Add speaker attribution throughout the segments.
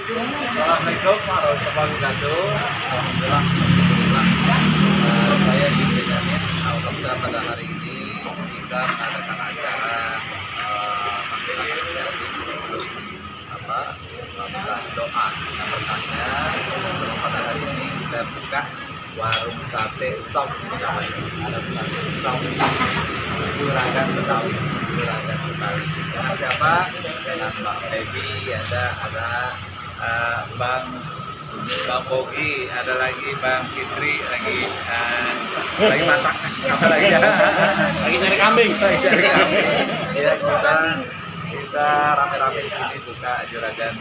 Speaker 1: Assalamualaikum warahmatullahi wabarakatuh. Alhamdulillah, saya di Benyamin. Alhamdulillah pada hari ini kita mengadakan acara minta doa. Yang bertanya, pada hari ini kita buka warung sate sop namanya. Ada sate sop Juragan Betawi. Dengan siapa? Dengan Bang Devi, ada Bang Bogi, ada lagi Bang Fitri, lagi masak, apa lagi ya? Lagi nyari kambing. Ya, kita rame-rame di sini buka Juragan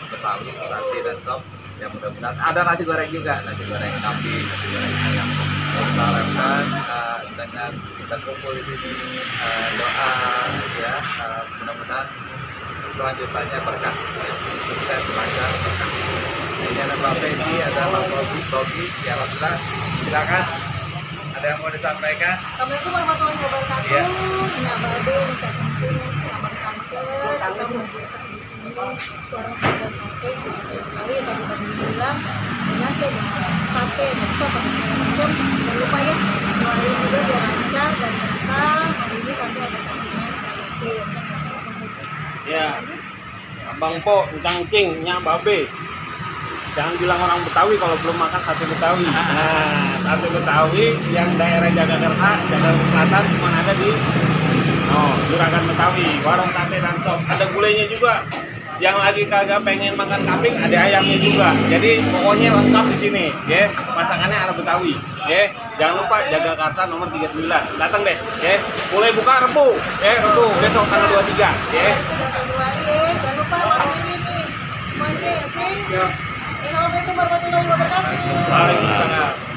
Speaker 1: Betawi sate dan sop. Ya mudah-mudahan ada nasi goreng juga, nasi goreng kambing, nasi goreng ayam. Kita harapkan dengan kita kumpul di sini doa ya, mudah-mudahan selanjutnya berkah, ya, sukses lancar berkah. Ini ada Pak Febi, ada Pak Bogi, ya Alhamdulillah. Silakan, ada yang mau disampaikan?
Speaker 2: Assalamualaikum warahmatullahi wabarakatuh.
Speaker 1: Ya.
Speaker 2: Nya Babe, ucap penting selamat kanker. Kita membuka di sini warung sate sate Betawi tadi bilang nasi ada sate ada sop ada segala macam. Jangan lupa ya doain juga biar lancar dan berkah. Hari ini pasti ada tandingan ada yakin.
Speaker 3: Ya, Abang Po, Cing, Nya Babe. Jangan bilang orang Betawi kalau belum makan sate Betawi. Nah, sate Betawi yang daerah Jagakarsa, Jakarta Selatan cuma ada di Juragan Betawi, warung sate dan sop. Ada gulainya juga. Yang lagi kagak pengen makan kambing, ada ayamnya juga. Jadi pokoknya lengkap di sini, ya. Masakannya ala Betawi, ya. Jangan lupa Jagakarsa nomor 39. Datang deh, ya. Mulai buka Rebu, Rebu besok tanggal 23, ya.
Speaker 2: Februari, jangan lupa hari ini nih. Semuanya, oke?
Speaker 3: Ya.
Speaker 2: Assalamualaikum warahmatullahi wabarakatuh.
Speaker 3: Waalaikumsalam.